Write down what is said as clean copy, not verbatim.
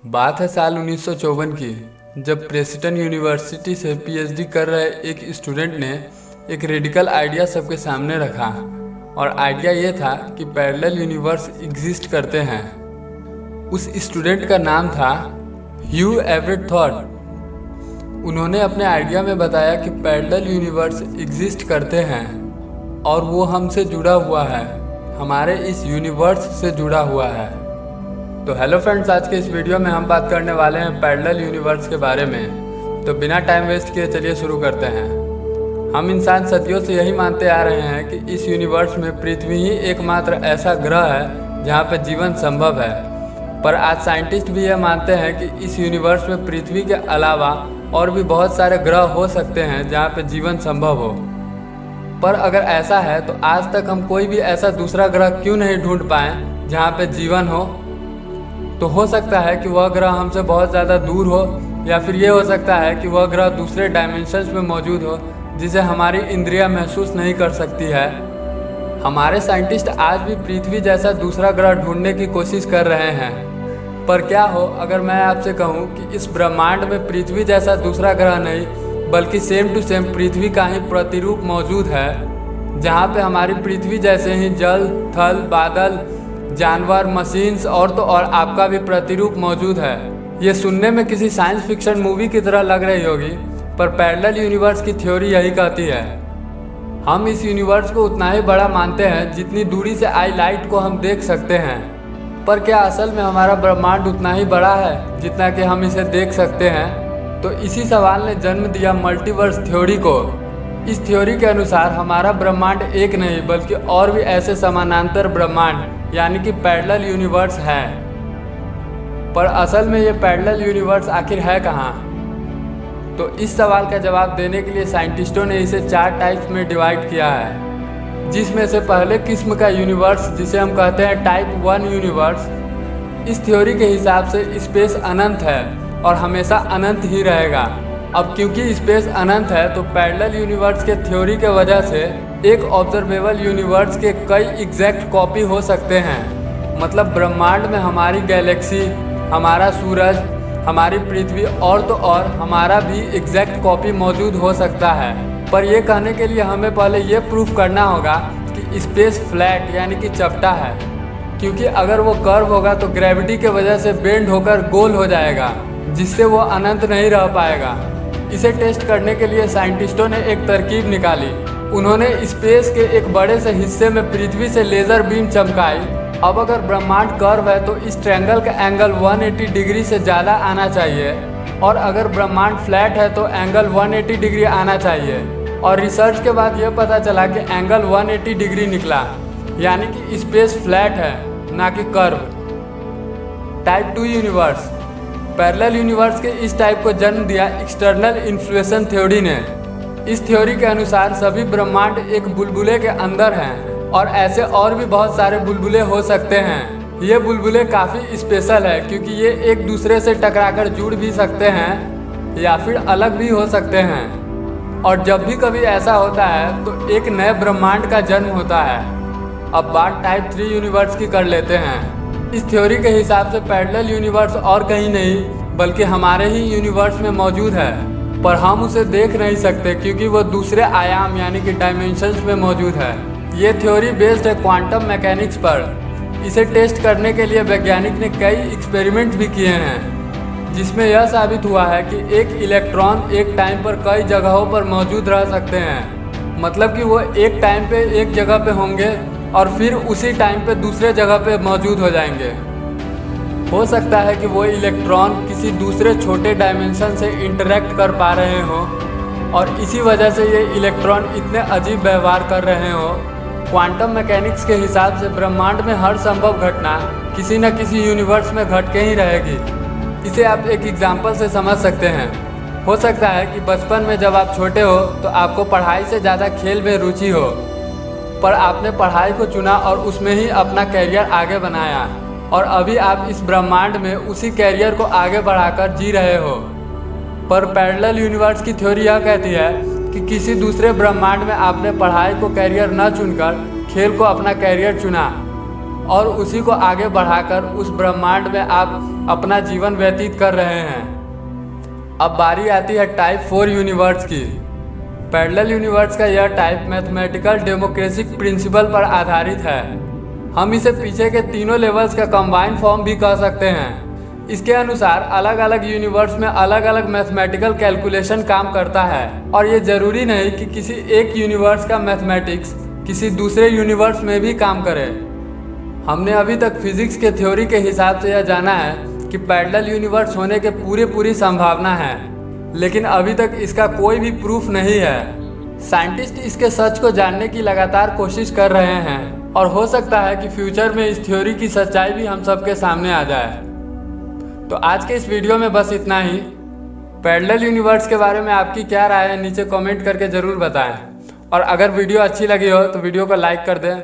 बात है साल 1954 की, जब प्रेस्टन यूनिवर्सिटी से पीएचडी कर रहे एक स्टूडेंट ने एक रेडिकल आइडिया सबके सामने रखा। और आइडिया ये था कि पैरेलल यूनिवर्स एग्जिस्ट करते हैं। उस स्टूडेंट का नाम था ह्यू एवरेट थॉट। उन्होंने अपने आइडिया में बताया कि पैरेलल यूनिवर्स एग्जिस्ट करते हैं और वो हमसे जुड़ा हुआ है, हमारे इस यूनिवर्स से जुड़ा हुआ है। तो हेलो फ्रेंड्स, आज के इस वीडियो में हम बात करने वाले हैं पैरेलल यूनिवर्स के बारे में। तो बिना टाइम वेस्ट किए चलिए शुरू करते हैं। हम इंसान सदियों से यही मानते आ रहे हैं कि इस यूनिवर्स में पृथ्वी ही एकमात्र ऐसा ग्रह है जहाँ पर जीवन संभव है। पर आज साइंटिस्ट भी यह मानते हैं कि इस यूनिवर्स में पृथ्वी के अलावा और भी बहुत सारे ग्रह हो सकते हैं जहाँ पर जीवन संभव हो। पर अगर ऐसा है तो आज तक हम कोई भी ऐसा दूसरा ग्रह क्यों नहीं ढूंढ पाए जहाँ पे जीवन हो। तो हो सकता है कि वह ग्रह हमसे बहुत ज़्यादा दूर हो, या फिर ये हो सकता है कि वह ग्रह दूसरे डायमेंशंस में मौजूद हो जिसे हमारी इंद्रियां महसूस नहीं कर सकती है। हमारे साइंटिस्ट आज भी पृथ्वी जैसा दूसरा ग्रह ढूंढने की कोशिश कर रहे हैं। पर क्या हो अगर मैं आपसे कहूँ कि इस ब्रह्मांड में पृथ्वी जैसा दूसरा ग्रह नहीं बल्कि सेम टू सेम पृथ्वी का ही प्रतिरूप मौजूद है, जहाँ पे हमारी पृथ्वी जैसे ही जल, थल, बादल, जानवर, मशीन्स और तो और आपका भी प्रतिरूप मौजूद है। ये सुनने में किसी साइंस फिक्शन मूवी की तरह लग रही होगी, पर पैरेलल यूनिवर्स की थ्योरी यही कहती है। हम इस यूनिवर्स को उतना ही बड़ा मानते हैं जितनी दूरी से आई लाइट को हम देख सकते हैं। पर क्या असल में हमारा ब्रह्मांड उतना ही बड़ा है जितना कि हम इसे देख सकते हैं? तो इसी सवाल ने जन्म दिया मल्टीवर्स थ्योरी को। इस थ्योरी के अनुसार हमारा ब्रह्मांड एक नहीं बल्कि और भी ऐसे समानांतर ब्रह्मांड यानी कि पैरेलल यूनिवर्स है। पर असल में ये पैरेलल यूनिवर्स आखिर है कहाँ? तो इस सवाल का जवाब देने के लिए साइंटिस्टों ने इसे 4 टाइप्स में डिवाइड किया है, जिसमें से पहले किस्म का यूनिवर्स जिसे हम कहते हैं टाइप 1 यूनिवर्स। इस थ्योरी के हिसाब से स्पेस अनंत है और हमेशा अनंत ही रहेगा। अब क्योंकि स्पेस अनंत है तो पैरेलल यूनिवर्स के थ्योरी के वजह से एक ऑब्जर्वेबल यूनिवर्स के कई एग्जैक्ट कॉपी हो सकते हैं। मतलब ब्रह्मांड में हमारी गैलेक्सी, हमारा सूरज, हमारी पृथ्वी और तो और हमारा भी एग्जैक्ट कॉपी मौजूद हो सकता है। पर यह कहने के लिए हमें पहले ये प्रूफ करना होगा कि स्पेस फ्लैट यानी कि चपटा है, क्योंकि अगर वो कर्व होगा तो ग्रेविटी के वजह से बेंड होकर गोल हो जाएगा, जिससे वो अनंत नहीं रह पाएगा। इसे टेस्ट करने के लिए साइंटिस्टों ने एक तरकीब निकाली। उन्होंने स्पेस के एक बड़े से हिस्से में पृथ्वी से लेज़र बीम चमकाई। अब अगर ब्रह्मांड कर्व है तो इस ट्रायंगल का एंगल 180 डिग्री से ज़्यादा आना चाहिए, और अगर ब्रह्मांड फ्लैट है तो एंगल 180 डिग्री आना चाहिए। और रिसर्च के बाद यह पता चला कि एंगल 180 डिग्री निकला, यानी कि स्पेस फ्लैट है ना कि curve. Type 2 universe. Parallel universe के इस टाइप को जन्म दिया एक्सटर्नल इन्फ्लुएशन थ्योरी ने। इस थ्योरी के अनुसार सभी ब्रह्मांड एक बुलबुले के अंदर हैं और ऐसे और भी बहुत सारे बुलबुले हो सकते हैं। ये बुलबुले काफ़ी स्पेशल है क्योंकि ये एक दूसरे से टकराकर जुड़ भी सकते हैं या फिर अलग भी हो सकते हैं। और जब भी कभी ऐसा होता है तो एक नए ब्रह्मांड का जन्म होता है। अब बात टाइप 3 यूनिवर्स की कर लेते हैं। इस थ्योरी के हिसाब से पैरेलल यूनिवर्स और कहीं नहीं बल्कि हमारे ही यूनिवर्स में मौजूद है, पर हम उसे देख नहीं सकते क्योंकि वो दूसरे आयाम यानी कि डायमेंशंस में मौजूद है। ये थ्योरी बेस्ड है क्वांटम मैकेनिक्स पर। इसे टेस्ट करने के लिए वैज्ञानिक ने कई एक्सपेरिमेंट भी किए हैं, जिसमें यह साबित हुआ है कि एक इलेक्ट्रॉन एक टाइम पर कई जगहों पर मौजूद रह सकते हैं। मतलब कि वो एक टाइम पे एक जगह पे होंगे और फिर उसी टाइम पे दूसरे जगह पे मौजूद हो जाएंगे। हो सकता है कि वो इलेक्ट्रॉन किसी दूसरे छोटे डायमेंशन से इंटरेक्ट कर पा रहे हों और इसी वजह से ये इलेक्ट्रॉन इतने अजीब व्यवहार कर रहे हों। क्वांटम मैकेनिक्स के हिसाब से ब्रह्मांड में हर संभव घटना किसी न किसी यूनिवर्स में घट के ही रहेगी। इसे आप एक एग्जाम्पल से समझ सकते हैं। हो सकता है कि बचपन में जब आप छोटे हो तो आपको पढ़ाई से ज़्यादा खेल में रुचि हो, पर आपने पढ़ाई को चुना और उसमें ही अपना कैरियर आगे बनाया, और अभी आप इस ब्रह्मांड में उसी कैरियर को आगे बढ़ाकर जी रहे हो। पर पैरेलल यूनिवर्स की थ्योरी यह कहती है कि किसी दूसरे ब्रह्मांड में आपने पढ़ाई को कैरियर न चुनकर खेल को अपना कैरियर चुना, और उसी को आगे बढ़ाकर उस ब्रह्मांड में आप अपना जीवन व्यतीत कर रहे हैं। अब बारी आती है टाइप 4 यूनिवर्स की। पैरेलल यूनिवर्स का यह टाइप मैथमेटिकल डेमोक्रेटिक प्रिंसिपल पर आधारित है। हम इसे पीछे के तीनों लेवल्स का कंबाइंड फॉर्म भी कह सकते हैं। इसके अनुसार अलग अलग यूनिवर्स में अलग अलग मैथमेटिकल कैलकुलेशन काम करता है और ये जरूरी नहीं कि किसी एक यूनिवर्स का मैथमेटिक्स किसी दूसरे यूनिवर्स में भी काम करे। हमने अभी तक फिजिक्स के थ्योरी के हिसाब से यह जाना है कि पैरेलल यूनिवर्स होने के पूरी संभावना है, लेकिन अभी तक इसका कोई भी प्रूफ नहीं है। साइंटिस्ट इसके सच को जानने की लगातार कोशिश कर रहे हैं और हो सकता है कि फ्यूचर में इस थ्योरी की सच्चाई भी हम सबके सामने आ जाए। तो आज के इस वीडियो में बस इतना ही। पैरेलल यूनिवर्स के बारे में आपकी क्या राय है नीचे कमेंट करके ज़रूर बताएं, और अगर वीडियो अच्छी लगी हो तो वीडियो को लाइक कर दें।